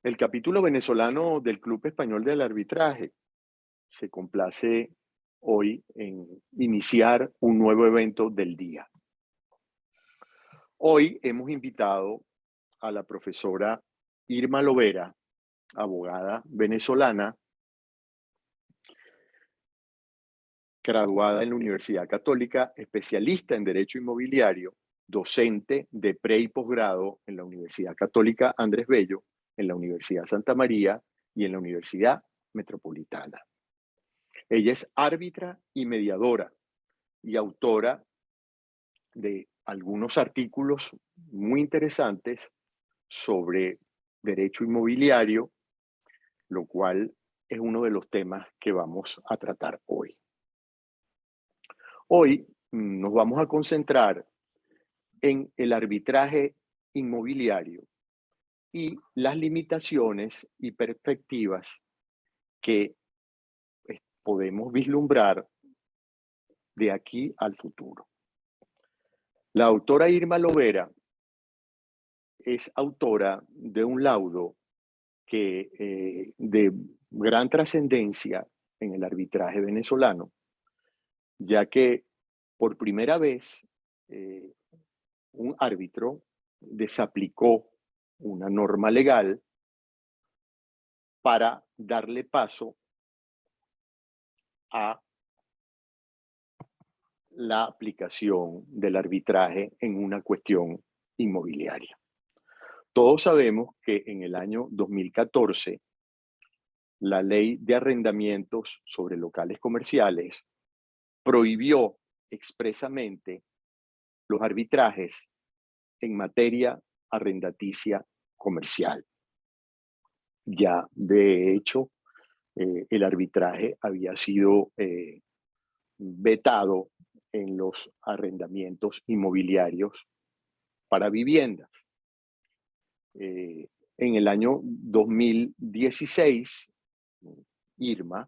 El capítulo venezolano del Club Español del Arbitraje se complace hoy en iniciar un nuevo evento del día. Hoy hemos invitado a la profesora Irma Lovera, abogada venezolana, graduada en la Universidad Católica, especialista en Derecho Inmobiliario, docente de pre y posgrado en la Universidad Católica Andrés Bello, en la Universidad Santa María y en la Universidad Metropolitana. Ella es árbitra y mediadora y autora de algunos artículos muy interesantes sobre derecho inmobiliario, lo cual es uno de los temas que vamos a tratar hoy. Hoy nos vamos a concentrar en el arbitraje inmobiliario y las limitaciones y perspectivas que podemos vislumbrar de aquí al futuro. La autora Irma Lovera es autora de un laudo que, de gran trascendencia en el arbitraje venezolano, ya que por primera vez un árbitro desaplicó una norma legal para darle paso a la aplicación del arbitraje en una cuestión inmobiliaria. Todos sabemos que en el año 2014, la ley de arrendamientos sobre locales comerciales prohibió expresamente los arbitrajes en materia arrendaticia comercial. Ya, de hecho, el arbitraje había sido vetado en los arrendamientos inmobiliarios para viviendas. En el año 2016, Irma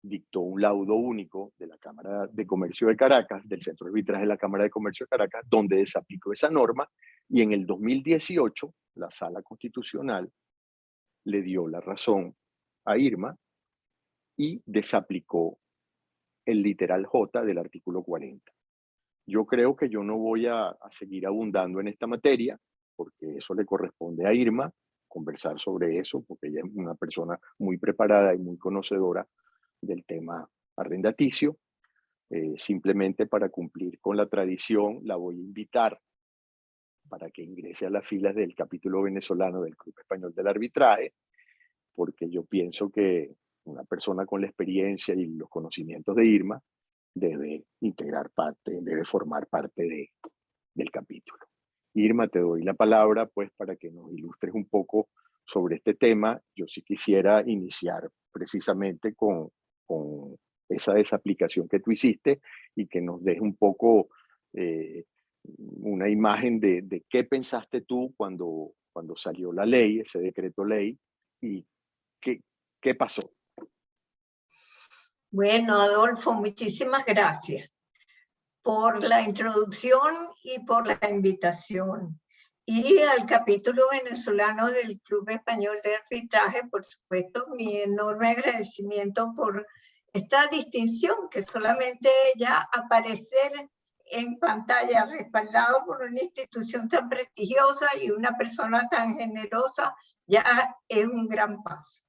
dictó un laudo único de la Cámara de Comercio de Caracas, del Centro de Arbitraje de la Cámara de Comercio de Caracas, donde desaplicó esa norma, y en el 2018 la Sala Constitucional le dio la razón a Irma y desaplicó el literal J del artículo 40. Yo creo que yo no voy a seguir abundando en esta materia, porque eso le corresponde a Irma, conversar sobre eso, porque ella es una persona muy preparada y muy conocedora del tema arrendaticio. Simplemente para cumplir con la tradición, la voy a invitar para que ingrese a las filas del capítulo venezolano del Club Español del Arbitraje, porque yo pienso que una persona con la experiencia y los conocimientos de Irma debe integrar parte, debe formar parte del capítulo. Irma, te doy la palabra pues para que nos ilustres un poco sobre este tema. Yo sí quisiera iniciar precisamente con esa desaplicación que tú hiciste y que nos deje un poco una imagen de qué pensaste tú cuando salió la ley, ese decreto ley, y qué pasó. Bueno, Adolfo, muchísimas gracias por la introducción y por la invitación. Y al capítulo venezolano del Club Español de Arbitraje, por supuesto, mi enorme agradecimiento por esta distinción, que solamente ya aparecer en pantalla respaldado por una institución tan prestigiosa y una persona tan generosa ya es un gran paso.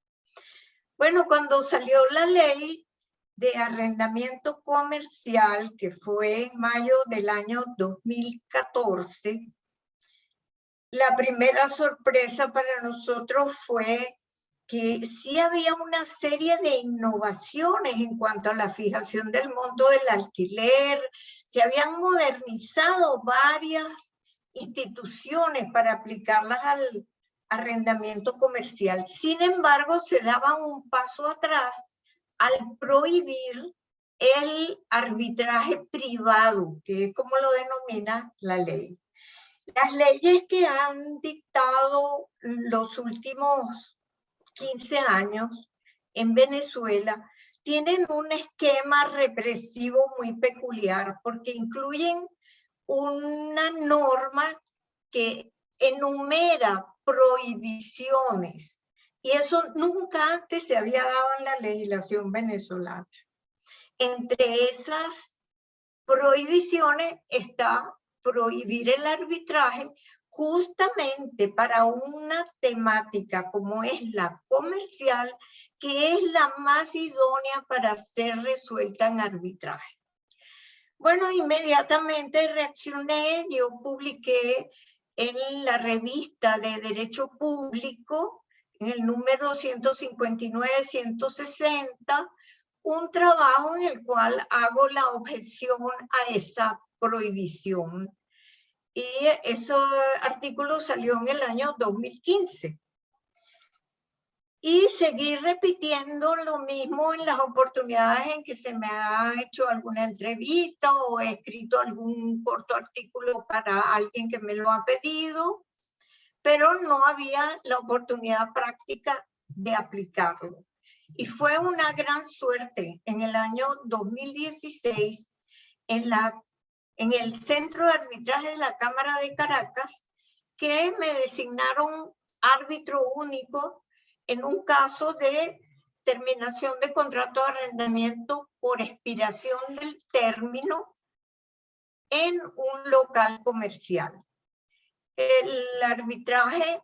Bueno, cuando salió la ley de arrendamiento comercial, que fue en mayo del año 2014, la primera sorpresa para nosotros fue que sí había una serie de innovaciones en cuanto a la fijación del monto del alquiler, se habían modernizado varias instituciones para aplicarlas al arrendamiento comercial. Sin embargo, se daba un paso atrás al prohibir el arbitraje privado, que es como lo denomina la ley. Las leyes que han dictado los últimos 15 años en Venezuela tienen un esquema represivo muy peculiar porque incluyen una norma que enumera prohibiciones. Y eso nunca antes se había dado en la legislación venezolana. Entre esas prohibiciones está prohibir el arbitraje justamente para una temática como es la comercial, que es la más idónea para ser resuelta en arbitraje. Bueno, inmediatamente reaccioné, yo publiqué en la revista de Derecho Público, en el número 159-160, un trabajo en el cual hago la objeción a esa prohibición. Y ese artículo salió en el año 2015. Y seguí repitiendo lo mismo en las oportunidades en que se me ha hecho alguna entrevista o he escrito algún corto artículo para alguien que me lo ha pedido, pero no había la oportunidad práctica de aplicarlo. Y fue una gran suerte en el año 2016 en el Centro de Arbitraje de la Cámara de Caracas, que me designaron árbitro único en un caso de terminación de contrato de arrendamiento por expiración del término en un local comercial. El arbitraje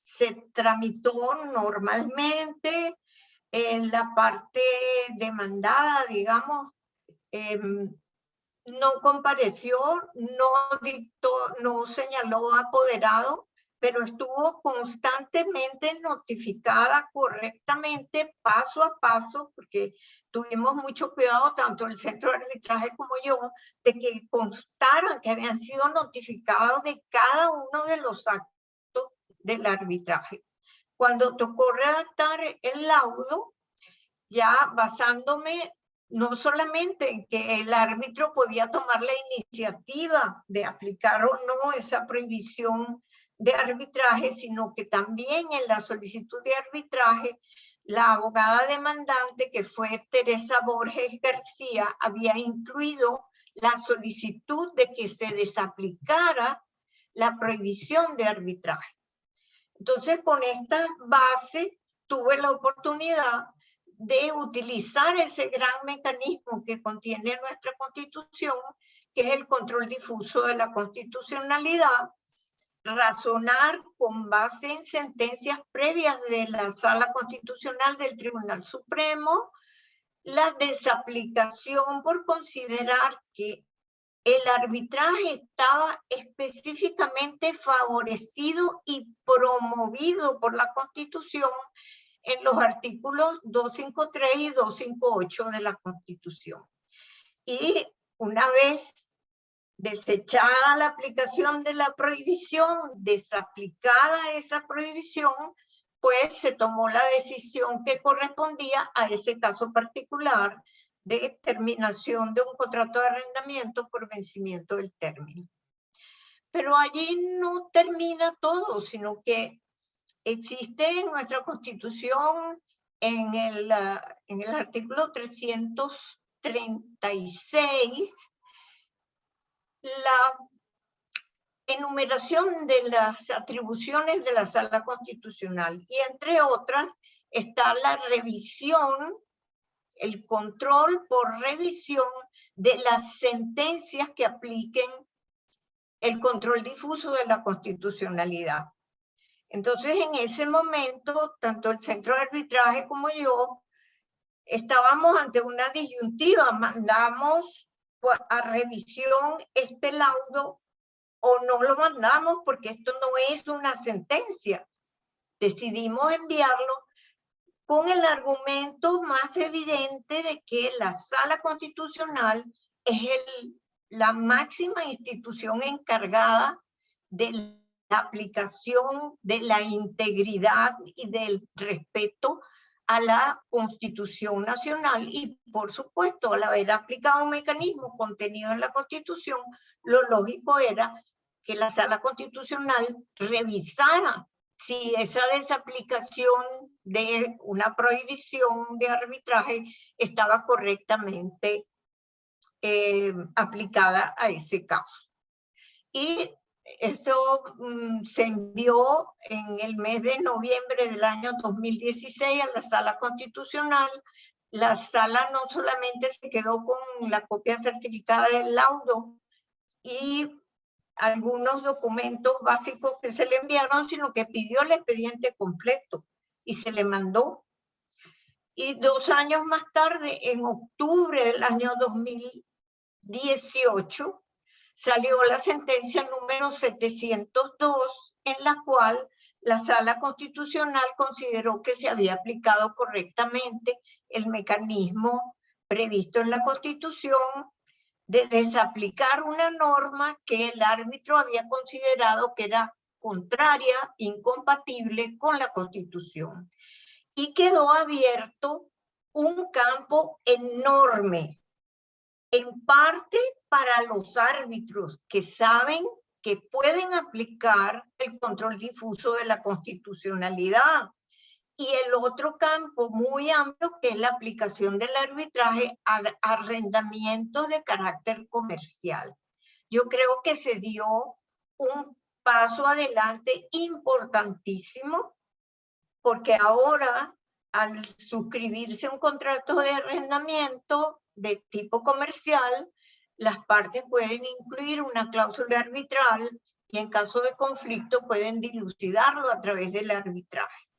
se tramitó normalmente, en la parte demandada, digamos, no compareció, no señaló apoderado, pero estuvo constantemente notificada correctamente, paso a paso, porque tuvimos mucho cuidado, tanto el Centro de Arbitraje como yo, de que constaran que habían sido notificados de cada uno de los actos del arbitraje. Cuando tocó redactar el laudo, ya basándome no solamente en que el árbitro podía tomar la iniciativa de aplicar o no esa prohibición de arbitraje, sino que también en la solicitud de arbitraje, la abogada demandante, que fue Teresa Borges García, había incluido la solicitud de que se desaplicara la prohibición de arbitraje. Entonces, con esta base, tuve la oportunidad de utilizar ese gran mecanismo que contiene nuestra Constitución, que es el control difuso de la constitucionalidad, razonar con base en sentencias previas de la Sala Constitucional del Tribunal Supremo, la desaplicación por considerar que el arbitraje estaba específicamente favorecido y promovido por la Constitución en los artículos 253 y 258 de la Constitución. Y una vez desechada la aplicación de la prohibición, desaplicada esa prohibición, pues se tomó la decisión que correspondía a ese caso particular de terminación de un contrato de arrendamiento por vencimiento del término. Pero allí no termina todo, sino que existe en nuestra Constitución, en el artículo 336, la enumeración de las atribuciones de la Sala Constitucional. Y entre otras está la revisión, el control por revisión de las sentencias que apliquen el control difuso de la constitucionalidad. Entonces, en ese momento, tanto el Centro de Arbitraje como yo estábamos ante una disyuntiva. Mandamos a revisión este laudo o no lo mandamos porque esto no es una sentencia. Decidimos enviarlo con el argumento más evidente de que la Sala Constitucional es la máxima institución encargada de la aplicación de la integridad y del respeto a la Constitución Nacional, y por supuesto, al haber aplicado un mecanismo contenido en la Constitución, lo lógico era que la Sala Constitucional revisara si esa desaplicación de una prohibición de arbitraje estaba correctamente aplicada a ese caso. Y Esto se envió en el mes de noviembre del año 2016 a la Sala Constitucional. La Sala no solamente se quedó con la copia certificada del laudo y algunos documentos básicos que se le enviaron, sino que pidió el expediente completo y se le mandó. Y 2 años más tarde, en octubre del año 2018, salió la sentencia número 702, en la cual la Sala Constitucional consideró que se había aplicado correctamente el mecanismo previsto en la Constitución de desaplicar una norma que el árbitro había considerado que era contraria, incompatible con la Constitución. Y quedó abierto un campo enorme, en parte para los árbitros que saben que pueden aplicar el control difuso de la constitucionalidad, y el otro campo muy amplio que es la aplicación del arbitraje a arrendamientos de carácter comercial. Yo creo que se dio un paso adelante importantísimo, porque ahora, al suscribirse un contrato de arrendamiento de tipo comercial, las partes pueden incluir una cláusula arbitral y en caso de conflicto pueden dilucidarlo a través del arbitraje.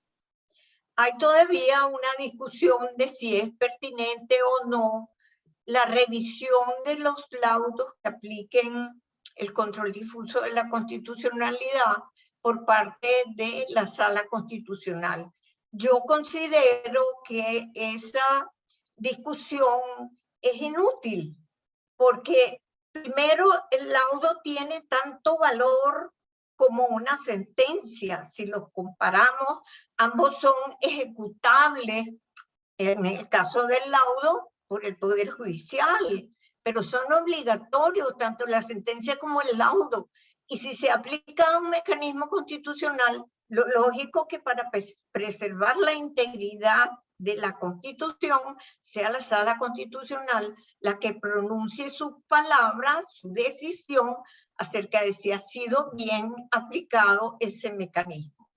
Hay todavía una discusión de si es pertinente o no la revisión de los laudos que apliquen el control difuso de la constitucionalidad por parte de la Sala Constitucional. Yo considero que esa discusión es inútil, porque primero el laudo tiene tanto valor como una sentencia. Si los comparamos, ambos son ejecutables, en el caso del laudo, por el Poder Judicial, pero son obligatorios tanto la sentencia como el laudo. Y si se aplica un mecanismo constitucional, lo lógico que para preservar la integridad de la Constitución, sea la Sala Constitucional la que pronuncie su palabra, su decisión acerca de si ha sido bien aplicado ese mecanismo.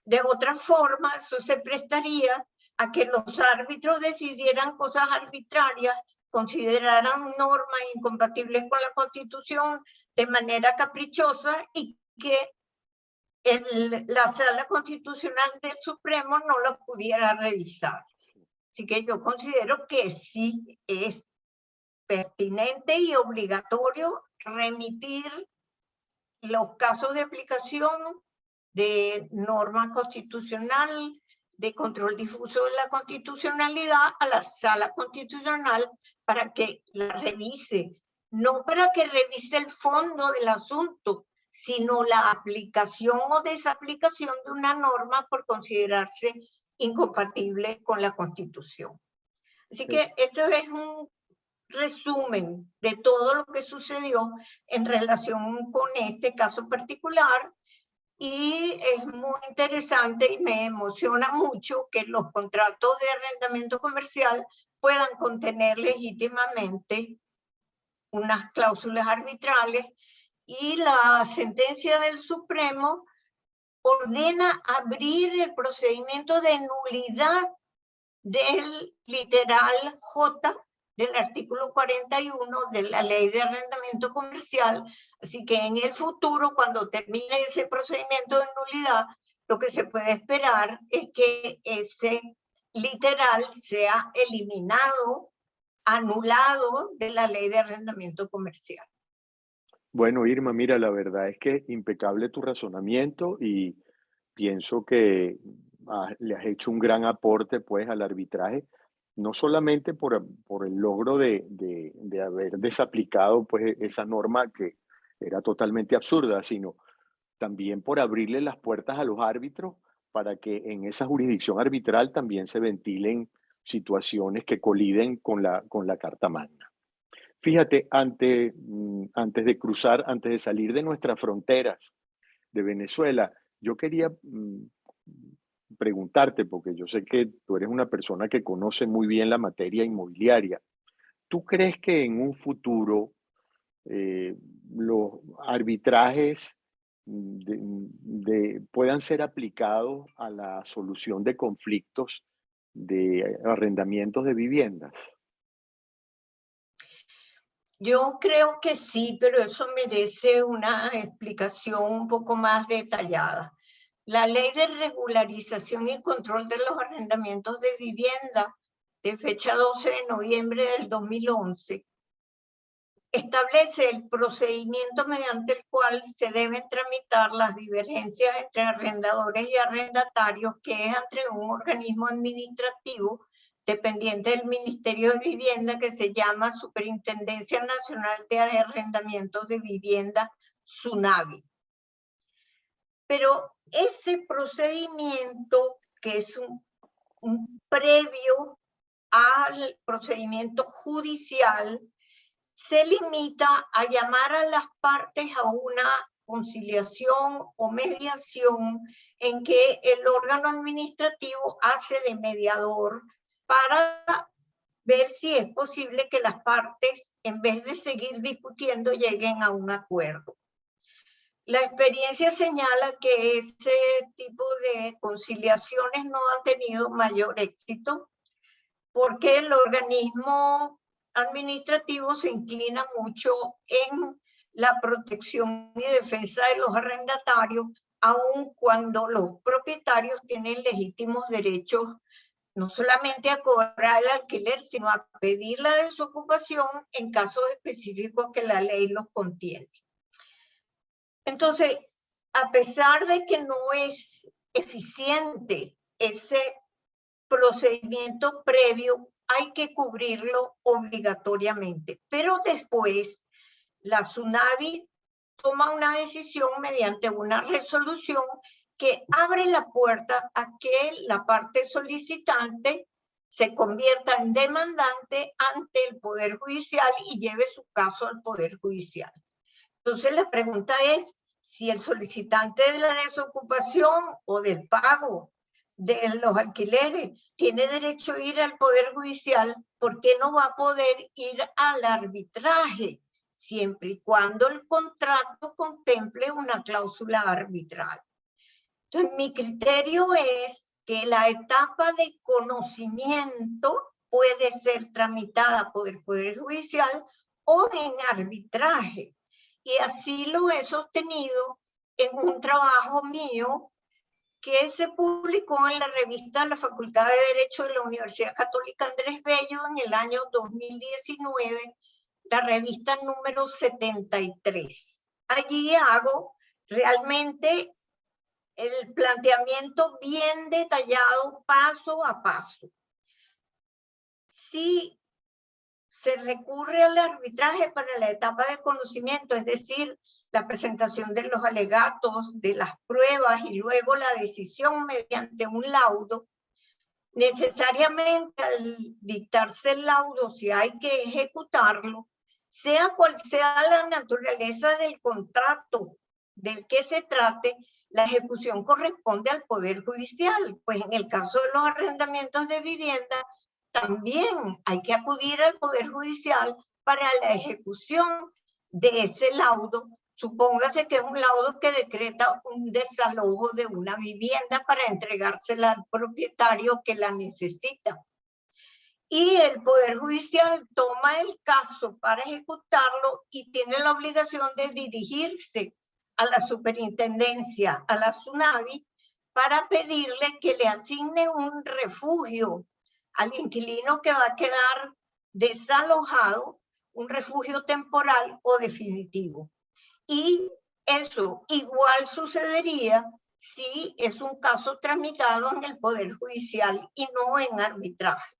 De otra forma, eso se prestaría a que los árbitros decidieran cosas arbitrarias, consideraran normas incompatibles con la Constitución de manera caprichosa y que la Sala Constitucional del Supremo no lo pudiera revisar. Así que yo considero que sí es pertinente y obligatorio remitir los casos de aplicación de norma constitucional, de control difuso de la constitucionalidad a la Sala Constitucional para que la revise, no para que revise el fondo del asunto, sino la aplicación o desaplicación de una norma por considerarse incompatible con la Constitución. Así que esto es un resumen de todo lo que sucedió en relación con este caso particular, y es muy interesante y me emociona mucho que los contratos de arrendamiento comercial puedan contener legítimamente unas cláusulas arbitrales, y la sentencia del Supremo ordena abrir el procedimiento de nulidad del literal J del artículo 41 de la Ley de Arrendamiento Comercial. Así que en el futuro, cuando termine ese procedimiento de nulidad, lo que se puede esperar es que ese literal sea eliminado, anulado de la Ley de Arrendamiento Comercial. Bueno, Irma, mira, la verdad es que impecable tu razonamiento y pienso que le has hecho un gran aporte pues al arbitraje, no solamente por el logro de haber desaplicado pues esa norma que era totalmente absurda, sino también por abrirle las puertas a los árbitros para que en esa jurisdicción arbitral también se ventilen situaciones que coliden con la Carta Magna. Fíjate, antes de cruzar, antes de salir de nuestras fronteras de Venezuela, yo quería preguntarte, porque yo sé que tú eres una persona que conoce muy bien la materia inmobiliaria. ¿Tú crees que en un futuro los arbitrajes puedan ser aplicados a la solución de conflictos de arrendamientos de viviendas? Yo creo que sí, pero eso merece una explicación un poco más detallada. La Ley de Regularización y Control de los Arrendamientos de Vivienda, de fecha 12 de noviembre del 2011, establece el procedimiento mediante el cual se deben tramitar las divergencias entre arrendadores y arrendatarios, que es entre un organismo administrativo dependiente del Ministerio de Vivienda, que se llama Superintendencia Nacional de Arrendamientos de Vivienda, SUNAVI. Pero ese procedimiento, que es un previo al procedimiento judicial, se limita a llamar a las partes a una conciliación o mediación en que el órgano administrativo hace de mediador para ver si es posible que las partes, en vez de seguir discutiendo, lleguen a un acuerdo. La experiencia señala que ese tipo de conciliaciones no han tenido mayor éxito porque el organismo administrativo se inclina mucho en la protección y defensa de los arrendatarios, aun cuando los propietarios tienen legítimos derechos no solamente a cobrar el alquiler, sino a pedir la desocupación en casos específicos que la ley los contiene. Entonces, a pesar de que no es eficiente ese procedimiento previo, hay que cubrirlo obligatoriamente. Pero después, la SUNAVI toma una decisión mediante una resolución que abre la puerta a que la parte solicitante se convierta en demandante ante el Poder Judicial y lleve su caso al Poder Judicial. Entonces la pregunta es si el solicitante de la desocupación o del pago de los alquileres tiene derecho a ir al Poder Judicial, ¿por qué no va a poder ir al arbitraje? Siempre y cuando el contrato contemple una cláusula arbitral. Entonces, mi criterio es que la etapa de conocimiento puede ser tramitada por el Poder Judicial o en arbitraje. Y así lo he sostenido en un trabajo mío que se publicó en la revista de la Facultad de Derecho de la Universidad Católica Andrés Bello en el año 2019, la revista número 73. Allí hago realmente el planteamiento bien detallado, paso a paso. Si se recurre al arbitraje para la etapa de conocimiento, es decir, la presentación de los alegatos, de las pruebas y luego la decisión mediante un laudo, necesariamente al dictarse el laudo, si hay que ejecutarlo, sea cual sea la naturaleza del contrato del que se trate, la ejecución corresponde al Poder Judicial. Pues en el caso de los arrendamientos de vivienda, también hay que acudir al Poder Judicial para la ejecución de ese laudo. Supóngase que es un laudo que decreta un desalojo de una vivienda para entregársela al propietario que la necesita. Y el Poder Judicial toma el caso para ejecutarlo y tiene la obligación de dirigirse a la superintendencia, a la SUNAVI, para pedirle que le asigne un refugio al inquilino que va a quedar desalojado, un refugio temporal o definitivo. Y eso igual sucedería si es un caso tramitado en el Poder Judicial y no en arbitraje.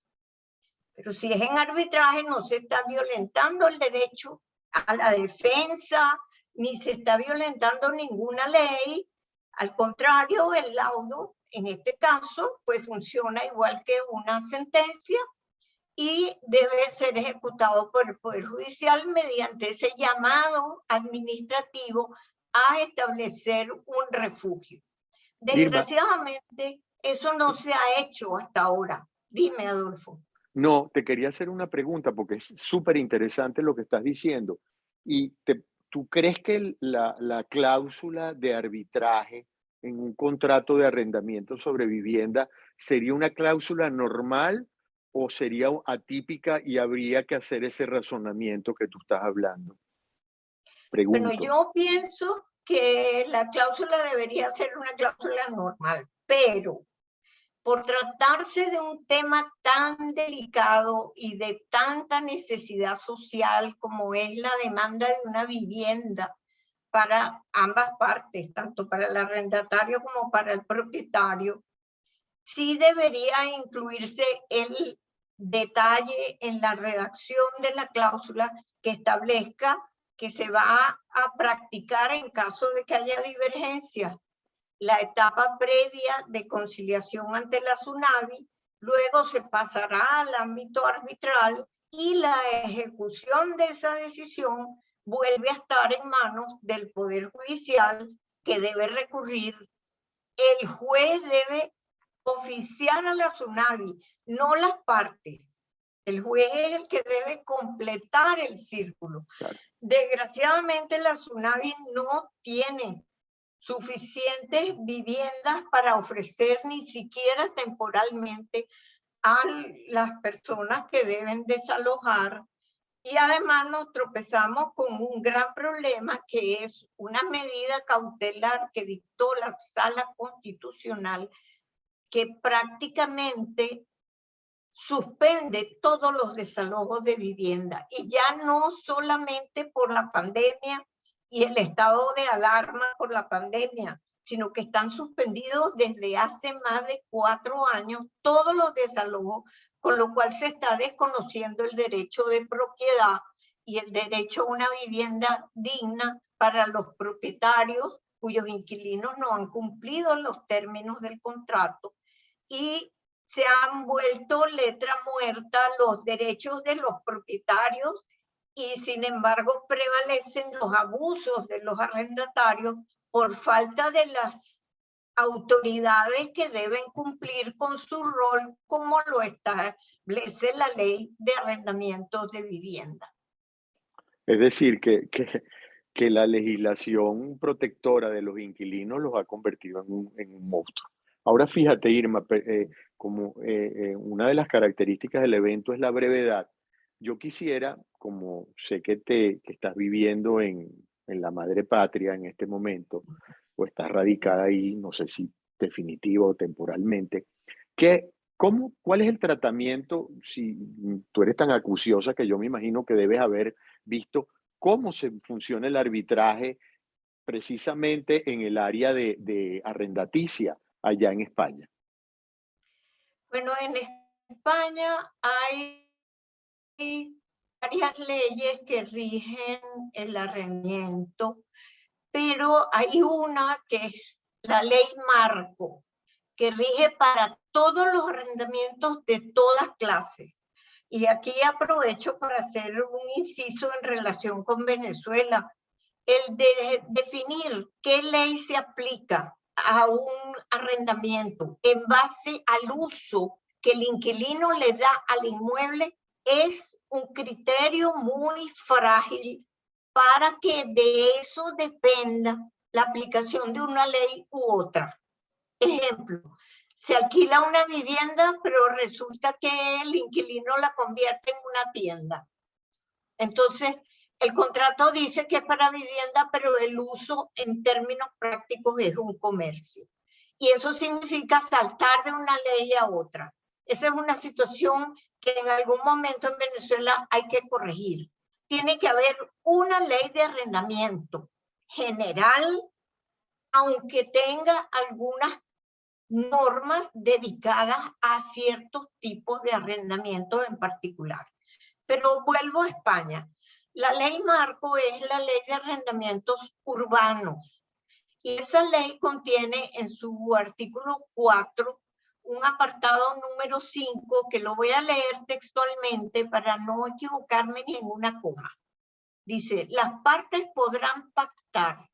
Pero si es en arbitraje, no se está violentando el derecho a la defensa, ni se está violentando ninguna ley. Al contrario, el laudo, en este caso, pues funciona igual que una sentencia y debe ser ejecutado por el Poder Judicial mediante ese llamado administrativo a establecer un refugio. Desgraciadamente, eso no se ha hecho hasta ahora. Dime, Adolfo. No, te quería hacer una pregunta porque es súper interesante lo que estás diciendo y te ¿tú crees que la cláusula de arbitraje en un contrato de arrendamiento sobre vivienda sería una cláusula normal o sería atípica y habría que hacer ese razonamiento que tú estás hablando? Bueno, Pregunto. yo pienso que la cláusula debería ser una cláusula normal, pero por tratarse de un tema tan delicado y de tanta necesidad social como es la demanda de una vivienda para ambas partes, tanto para el arrendatario como para el propietario, sí debería incluirse el detalle en la redacción de la cláusula que establezca que se va a practicar en caso de que haya divergencias la etapa previa de conciliación ante la SUNAVI, luego se pasará al ámbito arbitral y la ejecución de esa decisión vuelve a estar en manos del Poder Judicial, que debe recurrir. El juez debe oficiar a la SUNAVI, no las partes. El juez es el que debe completar el círculo. Claro. Desgraciadamente la SUNAVI no tiene suficientes viviendas para ofrecer ni siquiera temporalmente a las personas que deben desalojar. Y además nos tropezamos con un gran problema que es una medida cautelar que dictó la Sala Constitucional que prácticamente suspende todos los desalojos de vivienda y ya no solamente por la pandemia y el estado de alarma por la pandemia, sino que están suspendidos desde hace más de 4 años todos los desalojos, con lo cual se está desconociendo el derecho de propiedad y el derecho a una vivienda digna para los propietarios cuyos inquilinos no han cumplido los términos del contrato, y se han vuelto letra muerta los derechos de los propietarios y sin embargo prevalecen los abusos de los arrendatarios por falta de las autoridades que deben cumplir con su rol como lo establece la ley de arrendamientos de vivienda. Es decir, que la legislación protectora de los inquilinos los ha convertido en un monstruo. Ahora fíjate, Irma, como una de las características del evento es la brevedad, yo quisiera, como sé que estás viviendo en la madre patria en este momento, o estás radicada ahí, no sé si definitivo o temporalmente, ¿cuál es el tratamiento, si tú eres tan acuciosa que yo me imagino que debes haber visto cómo se funciona el arbitraje precisamente en el área de arrendaticia allá en España? Bueno, en España hay varias leyes que rigen el arrendamiento, pero hay una que es la ley marco, que rige para todos los arrendamientos de todas clases. Y aquí aprovecho para hacer un inciso en relación con Venezuela, el de definir qué ley se aplica a un arrendamiento en base al uso que el inquilino le da al inmueble es un criterio muy frágil para que de eso dependa la aplicación de una ley u otra. Ejemplo, se alquila una vivienda, pero resulta que el inquilino la convierte en una tienda. Entonces, el contrato dice que es para vivienda, pero el uso en términos prácticos es un comercio. Y eso significa saltar de una ley a otra. Esa es una situación que en algún momento en Venezuela hay que corregir. Tiene que haber una ley de arrendamiento general, aunque tenga algunas normas dedicadas a ciertos tipos de arrendamientos en particular. Pero vuelvo a España. La ley marco es la ley de arrendamientos urbanos y esa ley contiene en su artículo 4 un apartado número 5 que lo voy a leer textualmente para no equivocarme ni en una coma. Dice, las partes podrán pactar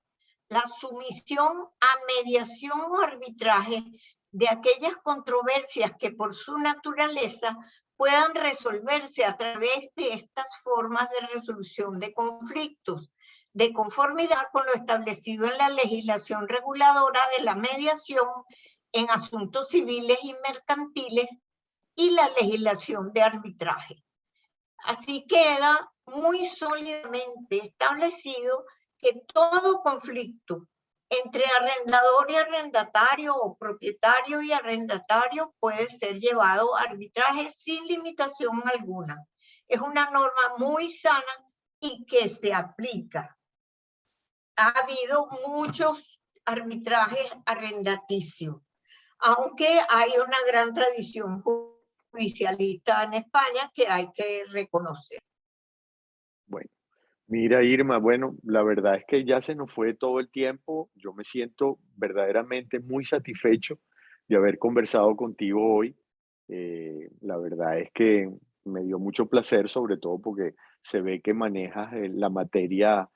la sumisión a mediación o arbitraje de aquellas controversias que por su naturaleza puedan resolverse a través de estas formas de resolución de conflictos, de conformidad con lo establecido en la legislación reguladora de la mediación en asuntos civiles y mercantiles y la legislación de arbitraje. Así queda muy sólidamente establecido que todo conflicto entre arrendador y arrendatario o propietario y arrendatario puede ser llevado a arbitraje sin limitación alguna. Es una norma muy sana y que se aplica. Ha habido muchos arbitrajes arrendaticios, aunque hay una gran tradición judicialista en España que hay que reconocer. Bueno, mira, Irma, bueno, la verdad es que ya se nos fue todo el tiempo. Yo me siento verdaderamente muy satisfecho de haber conversado contigo hoy. La verdad es que me dio mucho placer, sobre todo porque se ve que manejas la materia,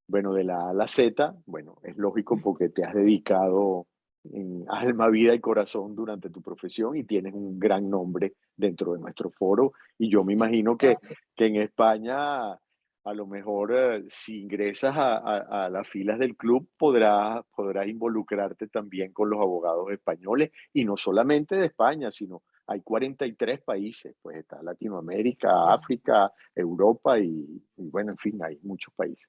bueno, de la A a la Z. Bueno, es lógico porque te has dedicado en alma, vida y corazón durante tu profesión y tienes un gran nombre dentro de nuestro foro. Y yo me imagino Gracias. que en España, a lo mejor, si ingresas a las filas del club, podrás involucrarte también con los abogados españoles, y no solamente de España, sino hay 43 países, pues está Latinoamérica, Sí, África, Europa y bueno, en fin, hay muchos países.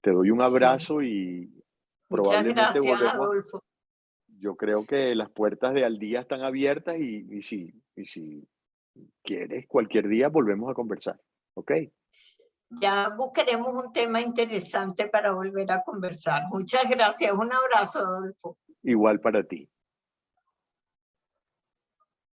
Te doy un sí. abrazo y Muchas probablemente gracias, volvemos. Adolfo. Yo creo que las puertas de Al Día están abiertas y si quieres, cualquier día volvemos a conversar. ¿Ok? Ya buscaremos un tema interesante para volver a conversar. Muchas gracias. Un abrazo, Adolfo. Igual para ti.